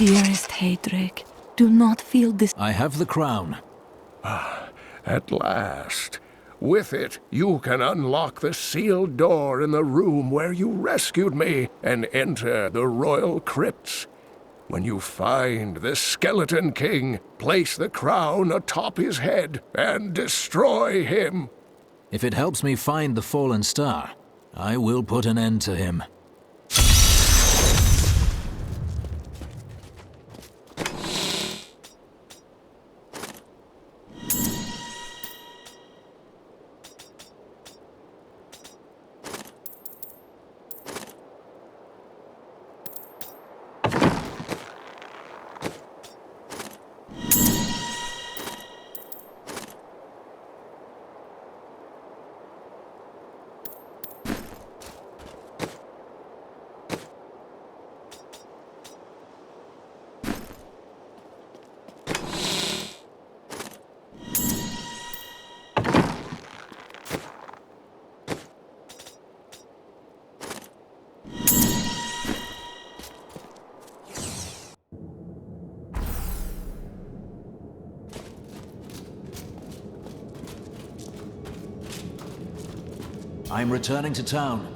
Dearest Heydrich, do not feel this. I have the crown. At last. With it, you can unlock the sealed door in the room where you rescued me and enter the royal crypts. When you find the Skeleton King, place the crown atop his head and destroy him. If it helps me find the fallen star, I will put an end to him. I'm returning to town.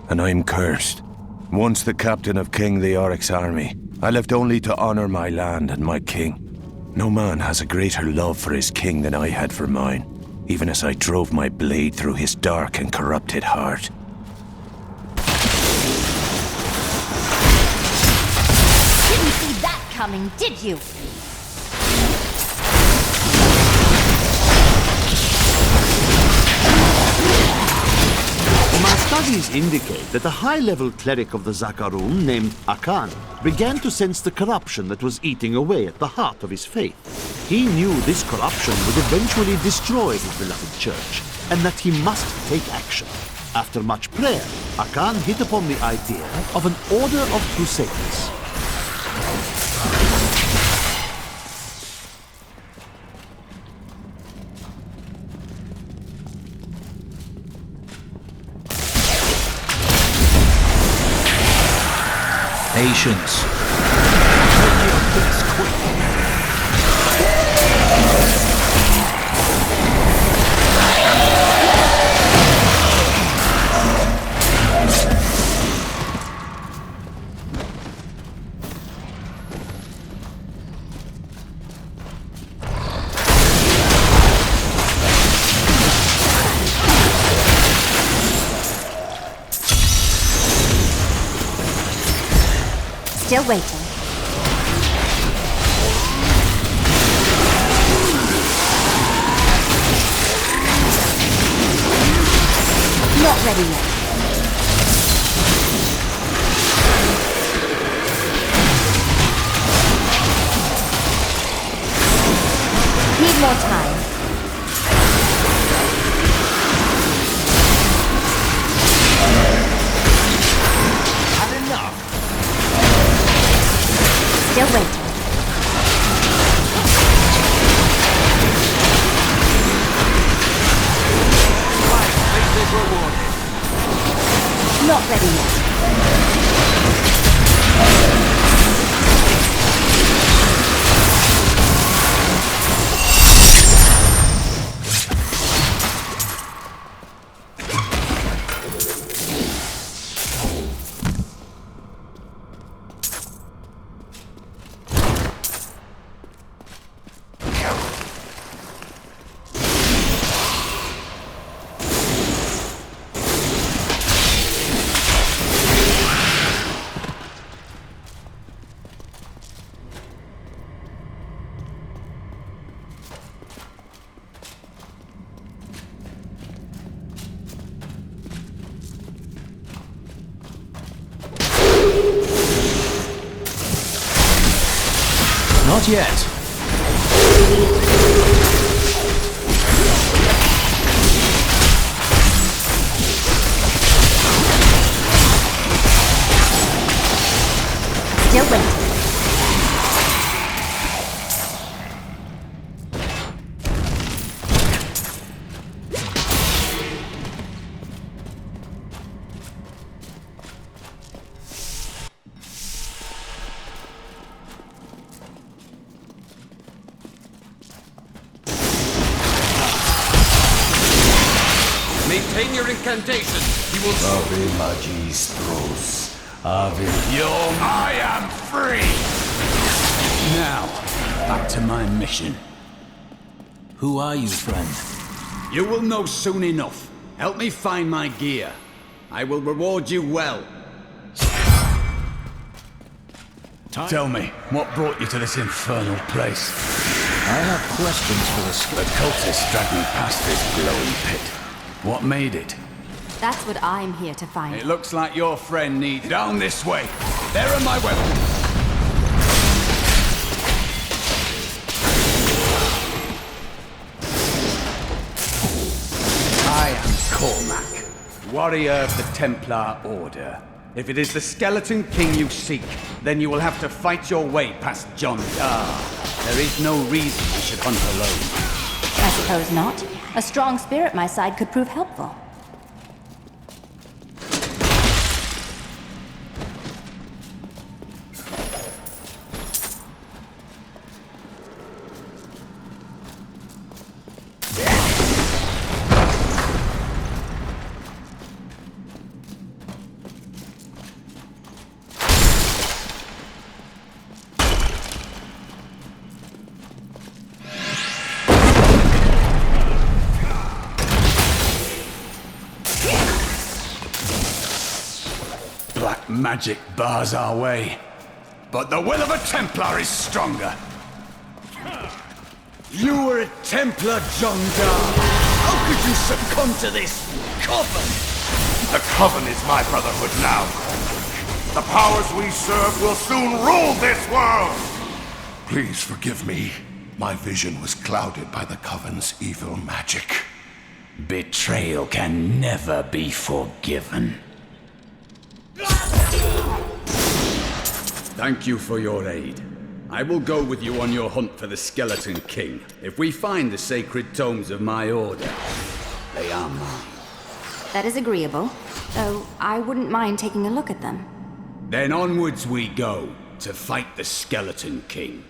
And I'm cursed. Once the captain of King Leoric's army, I left only to honor my land and my king. No man has a greater love for his king than I had for mine, even as I drove my blade through his dark and corrupted heart. Didn't see that coming, did you? My studies indicate that a high-level cleric of the Zakarum named Akan began to sense the corruption that was eating away at the heart of his faith. He knew this corruption would eventually destroy his beloved church, and that he must take action. After much prayer, Akan hit upon the idea of an order of crusaders. Patience. Still waiting. Not ready yet. Need more time. Had enough. Still waiting. Not ready yet. Not yet. Still waiting. Maintain your incantation. He will. Ave Magistros. Ave. I am free! Now, back to my mission. Who are you, friend? You will know soon enough. Help me find my gear. I will reward you well. Tell me, what brought you to this infernal place? I have questions for The cultists dragged me past this glowing pit. What made it? That's what I'm here to find. It looks like your friend needs... Down this way! There are my weapons! I am Cormac, warrior of the Templar Order. If it is the Skeleton King you seek, then you will have to fight your way past John Dar. There is no reason you should hunt alone. I suppose not. A strong spirit at my side could prove helpful. Black magic bars our way, but the will of a Templar is stronger. You were a Templar, John Dar. How could you succumb to this coven? The Coven is my brotherhood now. The powers we serve will soon rule this world! Please forgive me. My vision was clouded by the Coven's evil magic. Betrayal can never be forgiven. Thank you for your aid. I will go with you on your hunt for the Skeleton King. If we find the sacred tomes of my order, they are mine. That is agreeable, though I wouldn't mind taking a look at them. Then onwards we go, to fight the Skeleton King.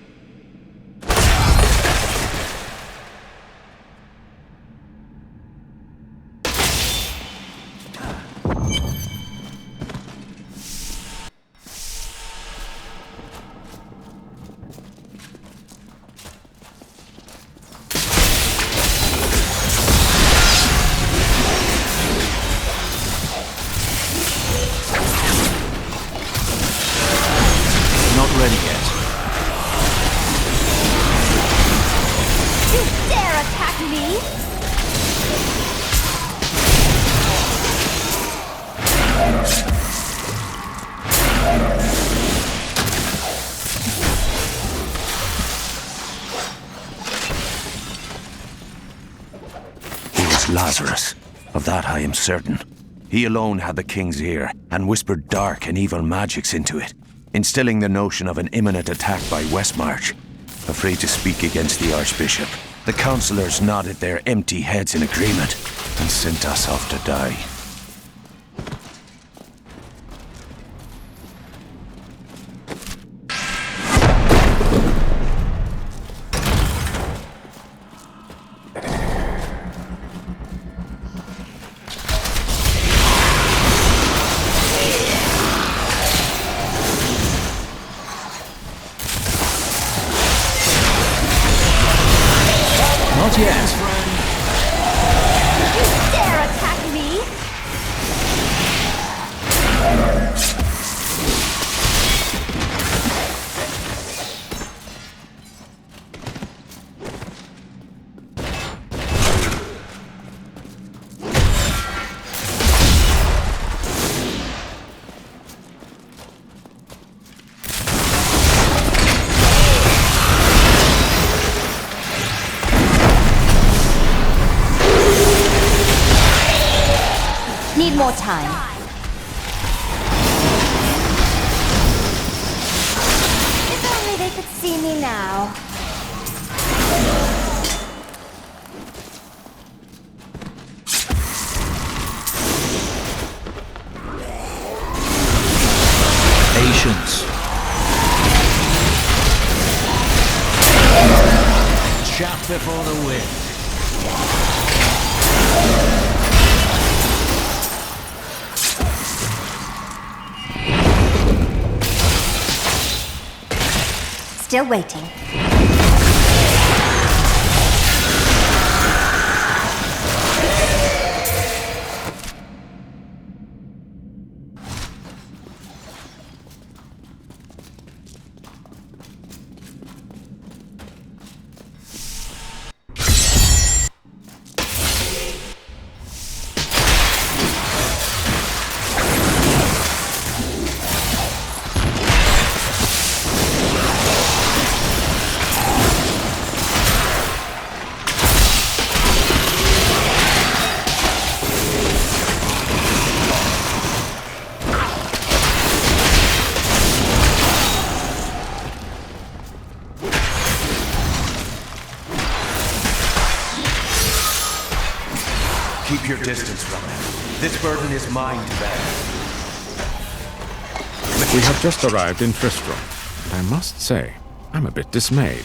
that I am certain. He alone had the king's ear, and whispered dark and evil magics into it, instilling the notion of an imminent attack by Westmarch. Afraid to speak against the Archbishop, the councillors nodded their empty heads in agreement, and sent us off to die. Not yet. You dare attack me? Need more time. If only they could see me now. Patience. Chaff before the wind. Still waiting. Keep your distance from him. This burden is mine to bear. We have just arrived in Tristram, and I must say, I'm a bit dismayed.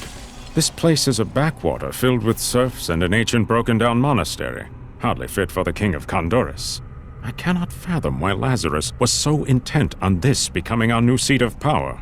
This place is a backwater filled with serfs and an ancient broken-down monastery, hardly fit for the King of Condorus. I cannot fathom why Lazarus was so intent on this becoming our new seat of power.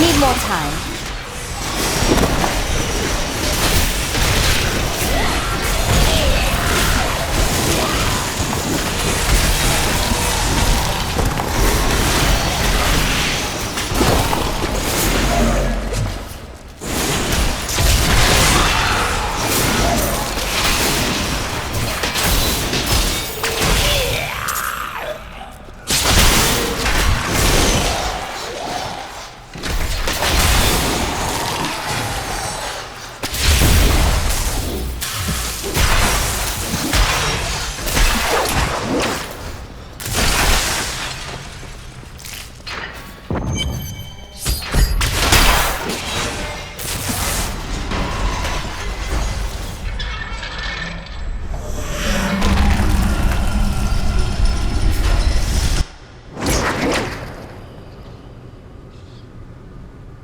Need more time.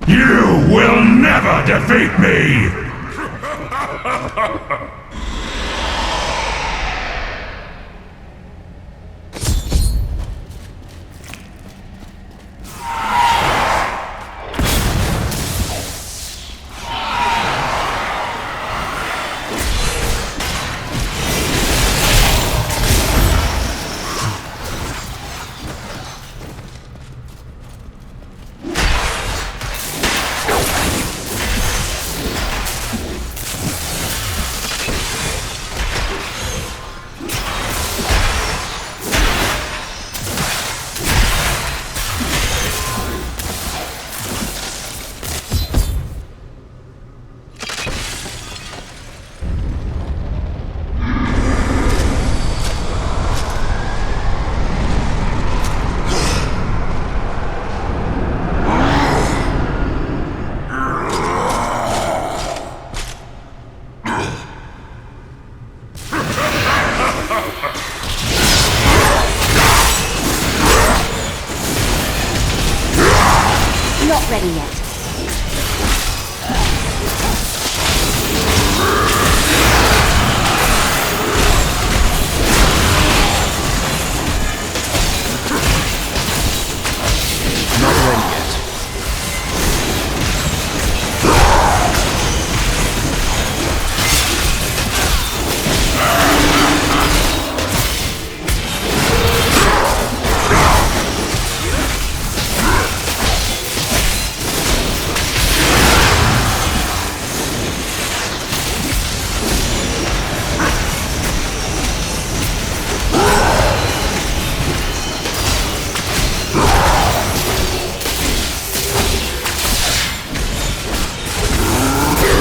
You will never defeat me! not ready yet. Not ready yet.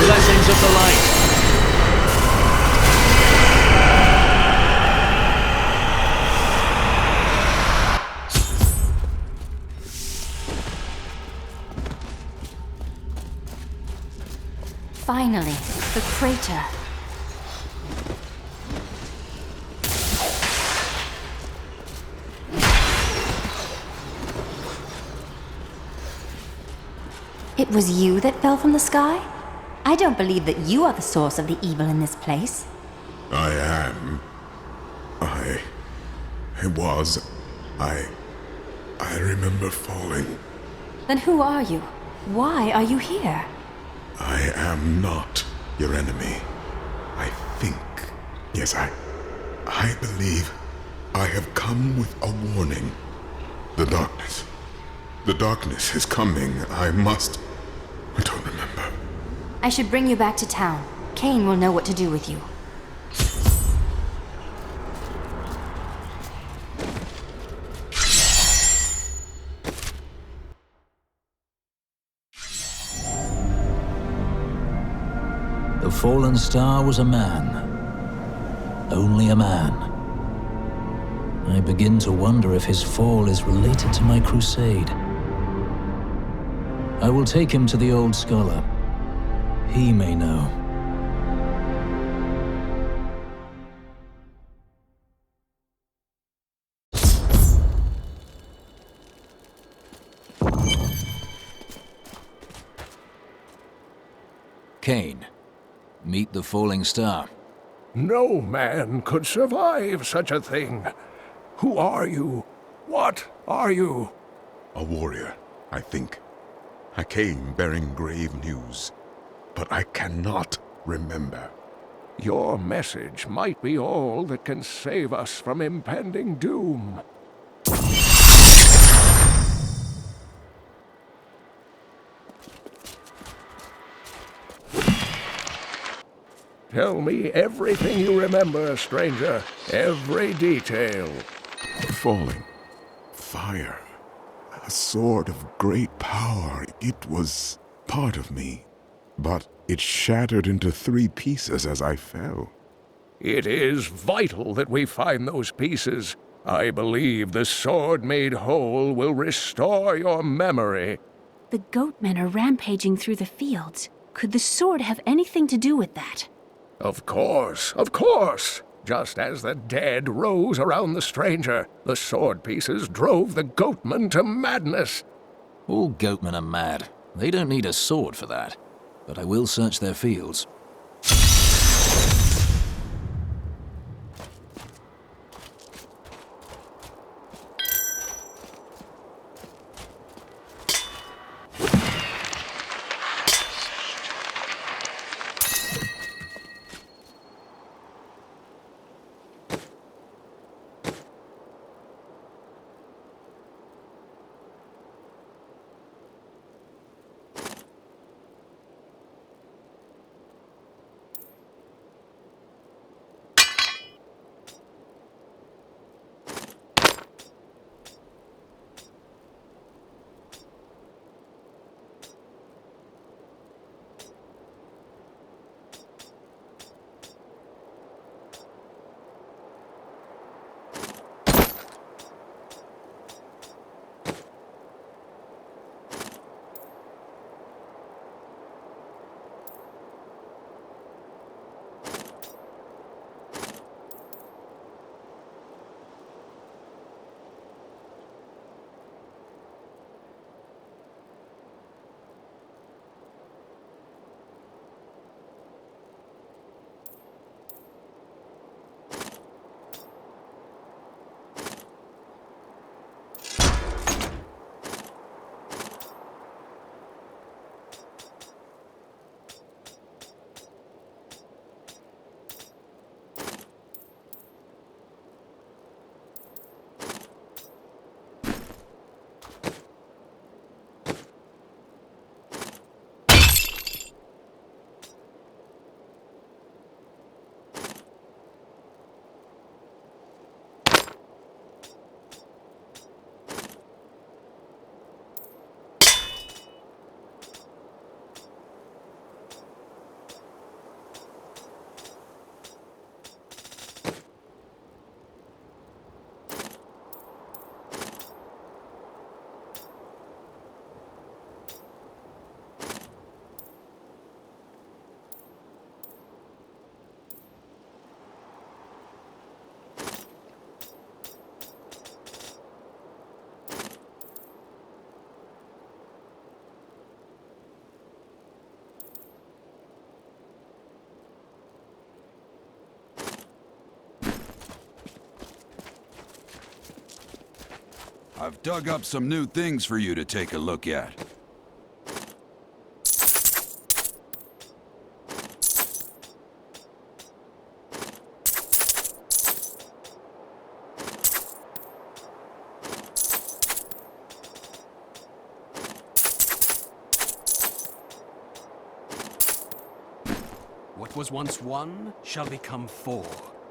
Blessings of the light. Finally, the crater. It was you that fell from the sky? I don't believe that you are the source of the evil in this place. I am. I remember falling. Then who are you? Why are you here? I am not your enemy. I think. Yes, I believe I have come with a warning. The darkness. The darkness is coming. I don't remember. I should bring you back to town. Cain will know what to do with you. The fallen star was a man. Only a man. I begin to wonder if his fall is related to my crusade. I will take him to the old scholar. He may know. Cain, meet the falling star. No man could survive such a thing. Who are you? What are you? A warrior, I think. I came bearing grave news, but I cannot remember. Your message might be all that can save us from impending doom. Tell me everything you remember, stranger. Every detail. Falling. Fire. A sword of great power. It was part of me. But it shattered into 3 pieces as I fell. It is vital that we find those pieces. I believe the sword made whole will restore your memory. The goatmen are rampaging through the fields. Could the sword have anything to do with that? Of course, of course. Just as the dead rose around the stranger, the sword pieces drove the goatmen to madness. All goatmen are mad. They don't need a sword for that. But I will search their fields. I've dug up some new things for you to take a look at. What was once one shall become four.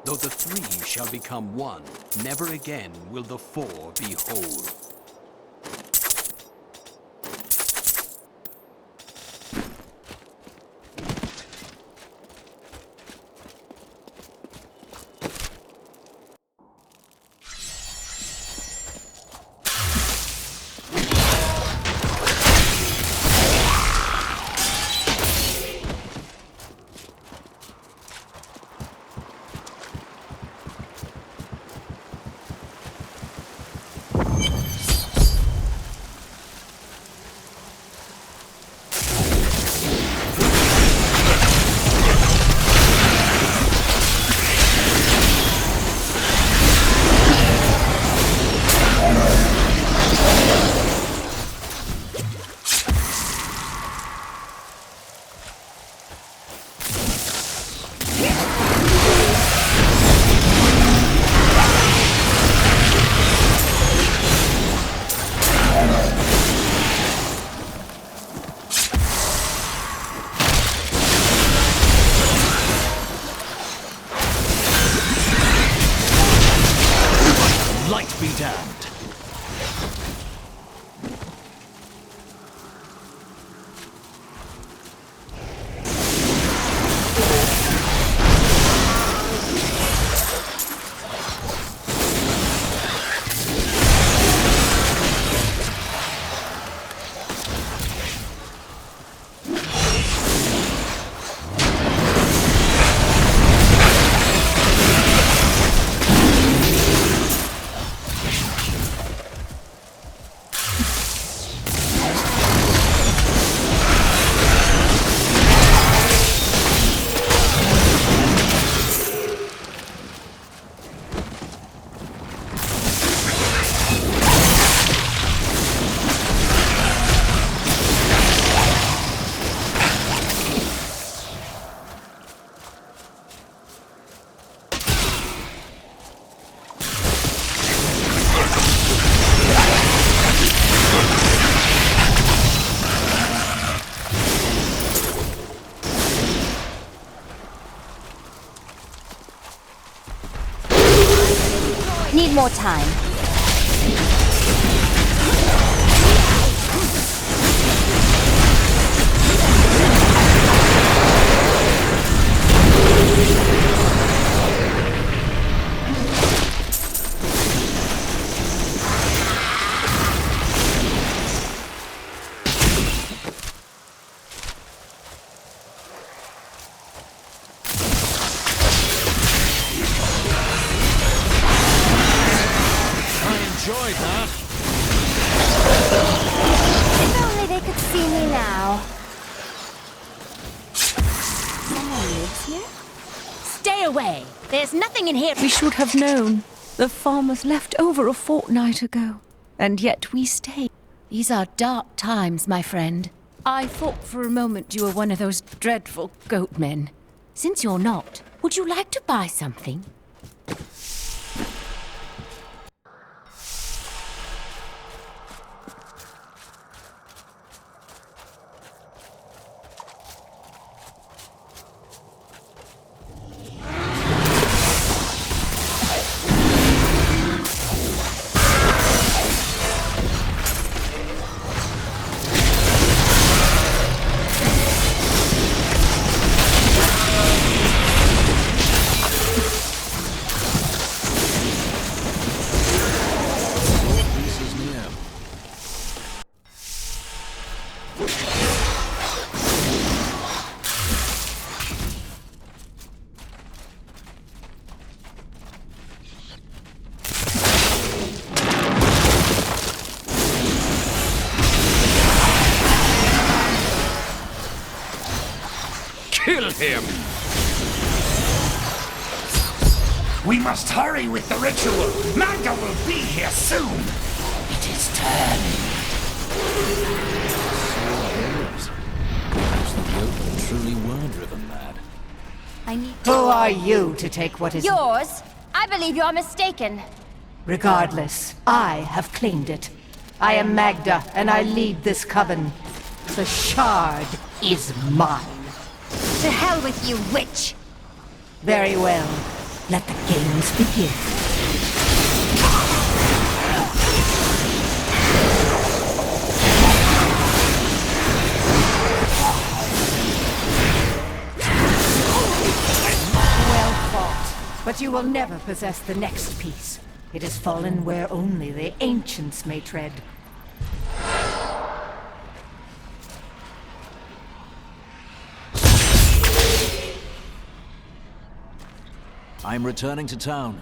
Though the three shall become one, never again will the four be whole. Be damned. Need more time. Enjoyed that. If only they could see me now. Someone lives here? Stay away! There's nothing in here. We should have known. The farmers left over a fortnight ago, and yet we stayed. These are dark times, my friend. I thought for a moment you were one of those dreadful goat men. Since you're not, would you like to buy something? Kill him! We must hurry with the ritual. Magda will be here soon. It is turned. Perhaps the omen truly were driven mad. Who are you to take what is yours? I believe you're mistaken. Regardless, I have claimed it. I am Magda, and I lead this coven. The shard is mine. To hell with you, witch! Very well. Let the games begin. Well fought, but you will never possess the next piece. It has fallen where only the ancients may tread. I'm returning to town.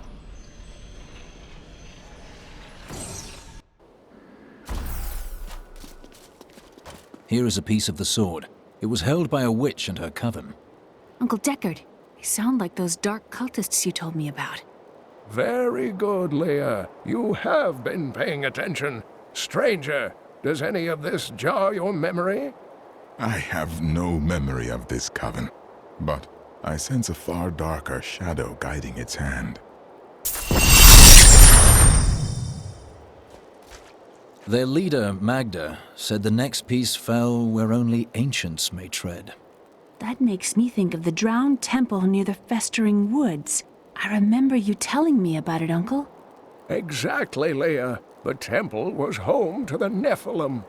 Here is a piece of the sword. It was held by a witch and her coven. Uncle Deckard, they sound like those dark cultists you told me about. Very good, Leah. You have been paying attention. Stranger, does any of this jar your memory? I have no memory of this coven, but I sense a far darker shadow guiding its hand. Their leader, Magda, said the next piece fell where only ancients may tread. That makes me think of the drowned temple near the festering woods. I remember you telling me about it, Uncle. Exactly, Leah. The temple was home to the Nephilim.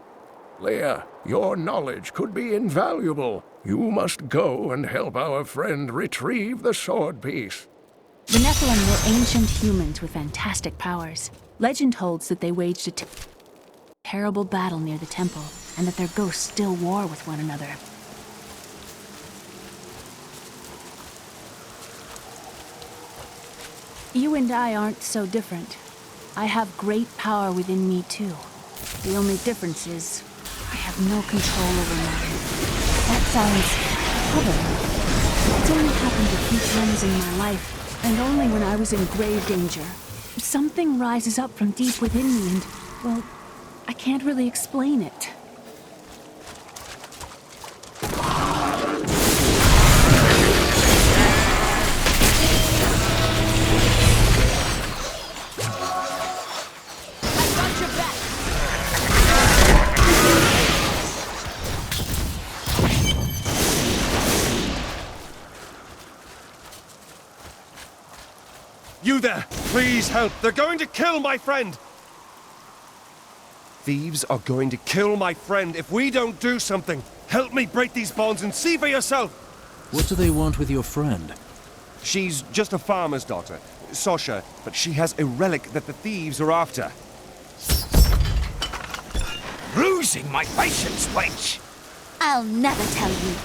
Leah, your knowledge could be invaluable. You must go and help our friend retrieve the sword piece. The Nephilim were ancient humans with fantastic powers. Legend holds that they waged a terrible battle near the temple, and that their ghosts still war with one another. You and I aren't so different. I have great power within me, too. The only difference is, I have no control over mine. That sounds troubling. It's only happened a few times in my life, and only when I was in grave danger. Something rises up from deep within me and, well, I can't really explain it. You there! Please help! They're going to kill my friend! Thieves are going to kill my friend if we don't do something! Help me break these bonds and see for yourself! What do they want with your friend? She's just a farmer's daughter, Sasha, but she has a relic that the thieves are after. Losing my patience, wench! I'll never tell you.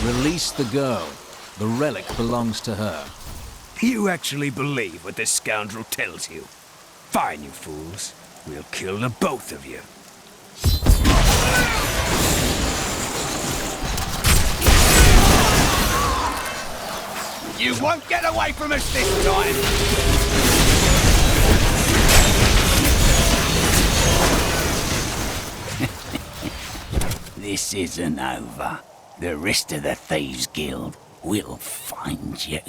Release the girl. The relic belongs to her. You actually believe what this scoundrel tells you? Fine, you fools. We'll kill the both of you. You won't get away from us this time! This isn't over. The rest of the Thieves' Guild will find you.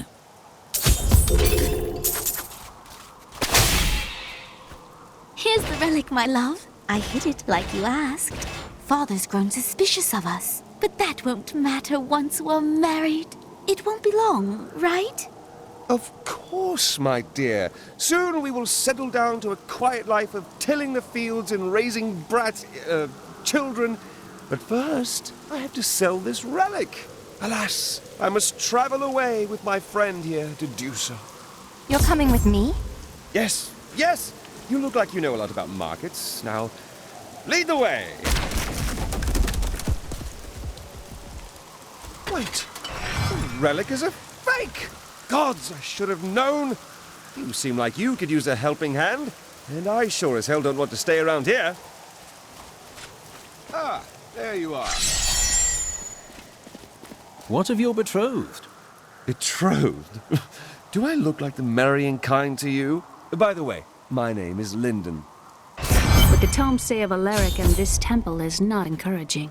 Here's the relic, my love. I hid it like you asked. Father's grown suspicious of us, but that won't matter once we're married. It won't be long, right? Of course, my dear. Soon we will settle down to a quiet life of tilling the fields and raising children. But first, I have to sell this relic. Alas, I must travel away with my friend here to do so. You're coming with me? Yes, yes! You look like you know a lot about markets. Now, lead the way! Wait, the relic is a fake! Gods, I should have known! You seem like you could use a helping hand, and I sure as hell don't want to stay around here. Ah, there you are. What of your betrothed? Betrothed? Do I look like the marrying kind to you? By the way, my name is Lyndon. The tomes say of Alaric and this temple is not encouraging.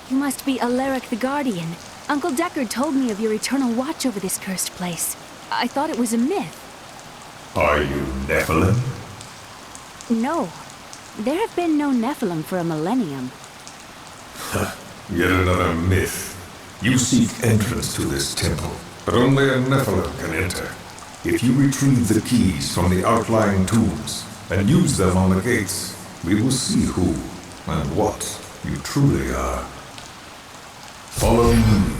You must be Alaric the Guardian. Uncle Deckard told me of your eternal watch over this cursed place. I thought it was a myth. Are you Nephilim? No. There have been no Nephilim for a millennium. Yet another myth. You seek entrance to this temple, but only a Nephilim can enter. If you retrieve the keys from the outlying tombs and use them on the gates, we will see who and what you truly are. Follow me.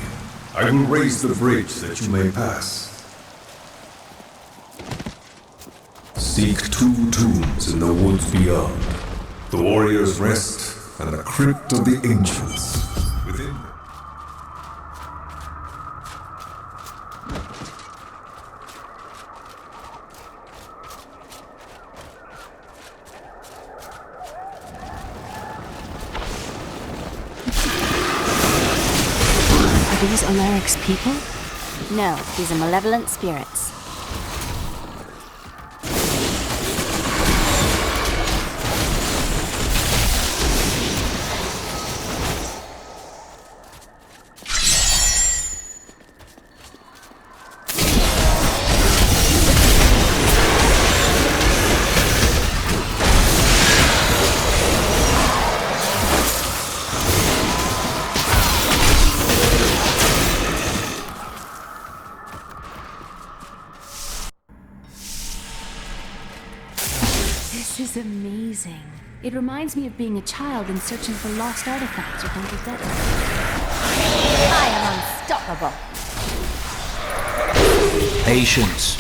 I will raise the bridge that you may pass. Seek 2 tombs in the woods beyond. The warrior's rest and the crypt of the ancients. Within them. Are these Alaric's people? No, these are malevolent spirits. This is amazing. It reminds me of being a child and searching for lost artifacts with Uncle Deckard. I am unstoppable. Patience.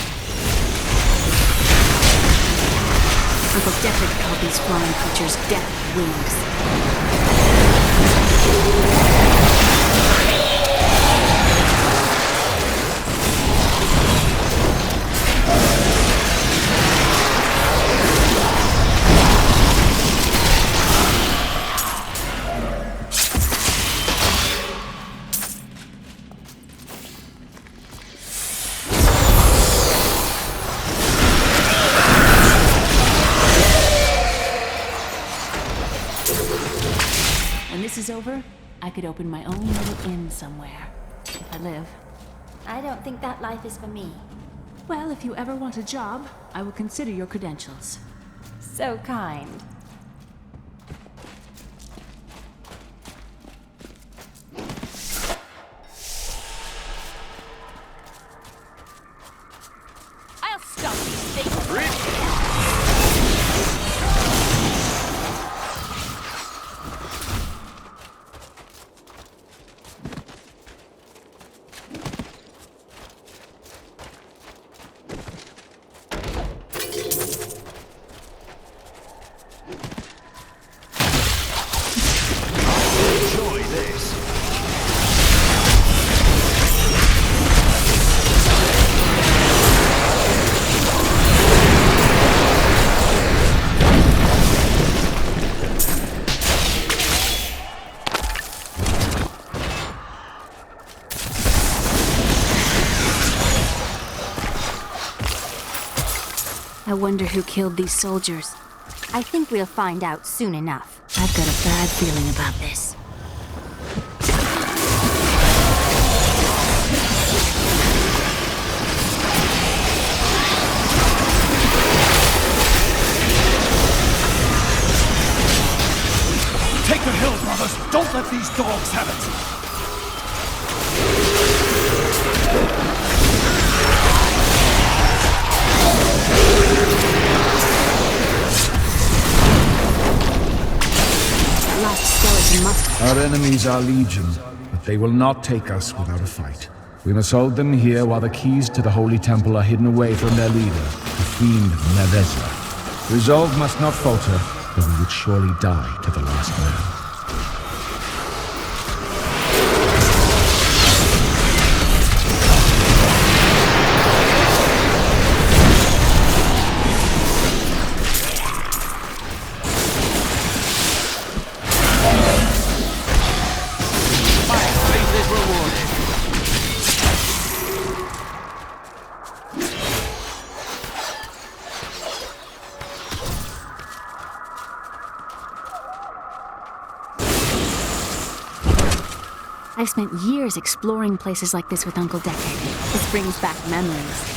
Uncle Deckard called these flying creatures death wings. When this is over, I could open my own little inn somewhere, if I live. I don't think that life is for me. Well, if you ever want a job, I will consider your credentials. So kind. I'll stop these things. Enjoy this. I wonder who killed these soldiers. I think we'll find out soon enough. I've got a bad feeling about this. Take the hill, brothers! Don't let these dogs have it! Our enemies are legion, but they will not take us without a fight. We must hold them here while the keys to the Holy Temple are hidden away from their leader, the fiend Nevezra. Resolve must not falter, or we would surely die to the last man. I've spent years exploring places like this with Uncle Deckard. This brings back memories.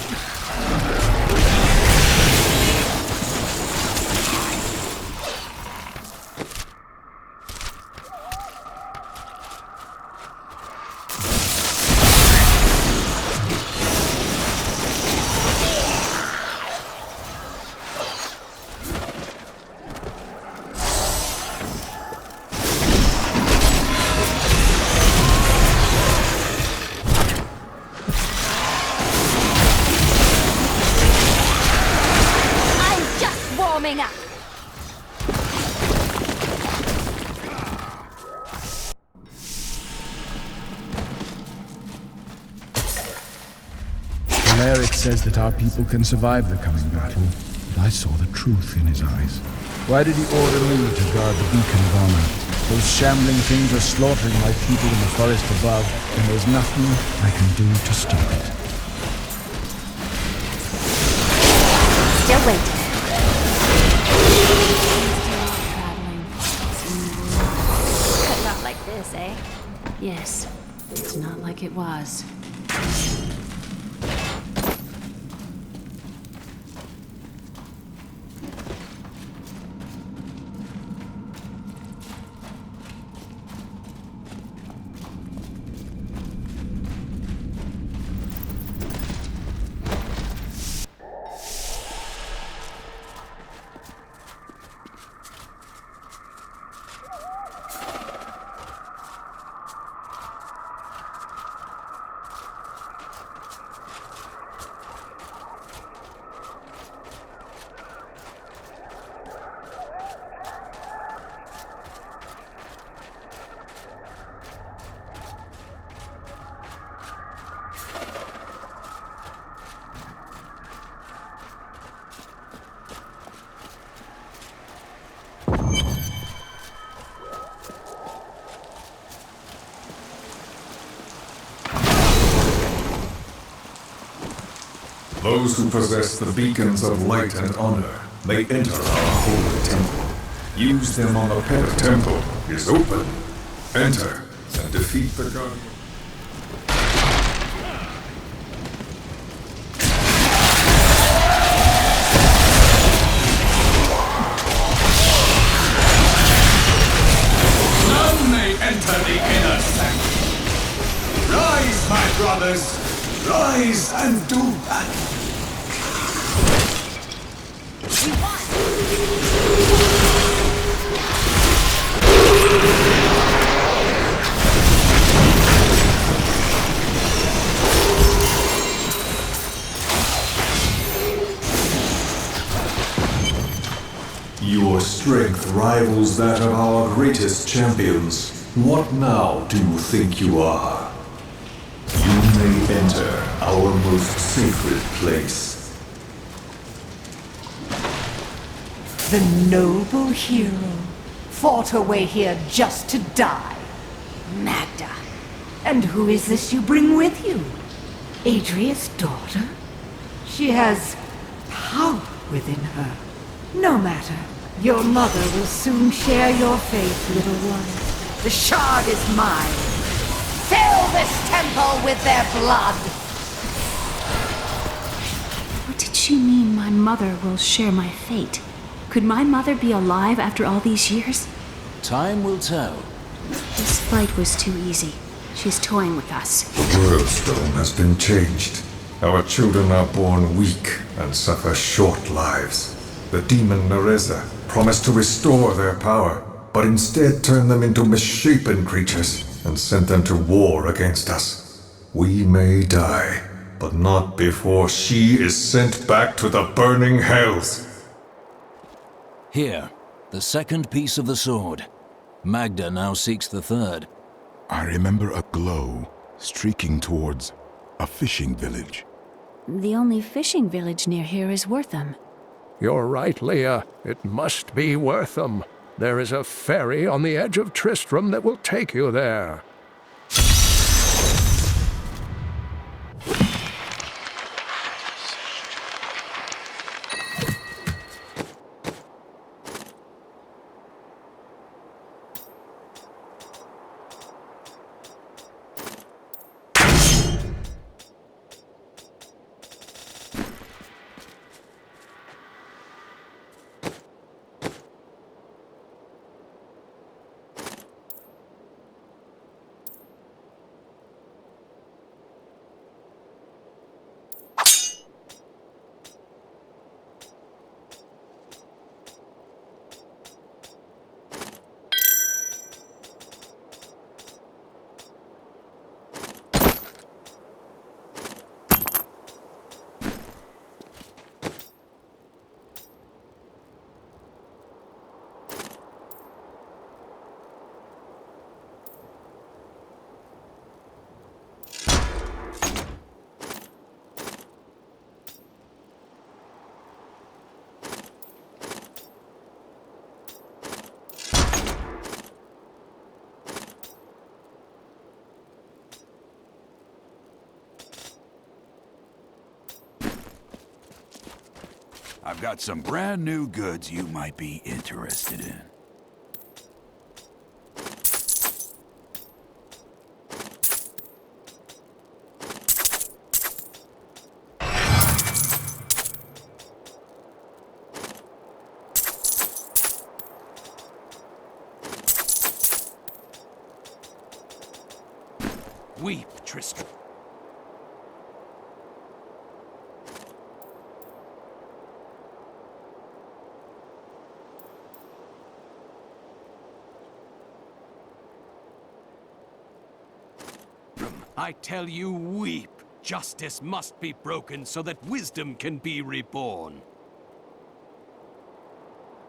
Cleric says that our people can survive the coming battle, but I saw the truth in his eyes. Why did he order me to guard the beacon of honor? Those shambling things are slaughtering my people in the forest above, and there's nothing I can do to stop it. Still waiting. But not like this, eh? Yes, it's not like it was. Those who possess the beacons of light and honor may enter our holy temple. Use them on the pet temple is open. Enter and defeat the guardian. None may enter the inner sanctum. Rise, my brothers! Rise and do battle! Your strength rivals that of our greatest champions. What now do you think you are? You may enter our most sacred place. The noble hero fought her way here just to die. Magda. And who is this you bring with you? Adria's daughter? She has power within her. No matter. Your mother will soon share your fate, little one. The shard is mine. Fill this temple with their blood! What did she mean my mother will share my fate? Could my mother be alive after all these years? Time will tell. This fight was too easy. She's toying with us. The world stone has been changed. Our children are born weak and suffer short lives. The demon Nereza promised to restore their power, but instead turned them into misshapen creatures and sent them to war against us. We may die, but not before she is sent back to the burning hells. Here, the second piece of the sword. Magda now seeks the third. I remember a glow streaking towards a fishing village. The only fishing village near here is Wortham. You're right, Leah. It must be Wortham. There is a ferry on the edge of Tristram that will take you there. I've got some brand new goods you might be interested in. Weep, Tristram. I tell you, weep. Justice must be broken so that wisdom can be reborn.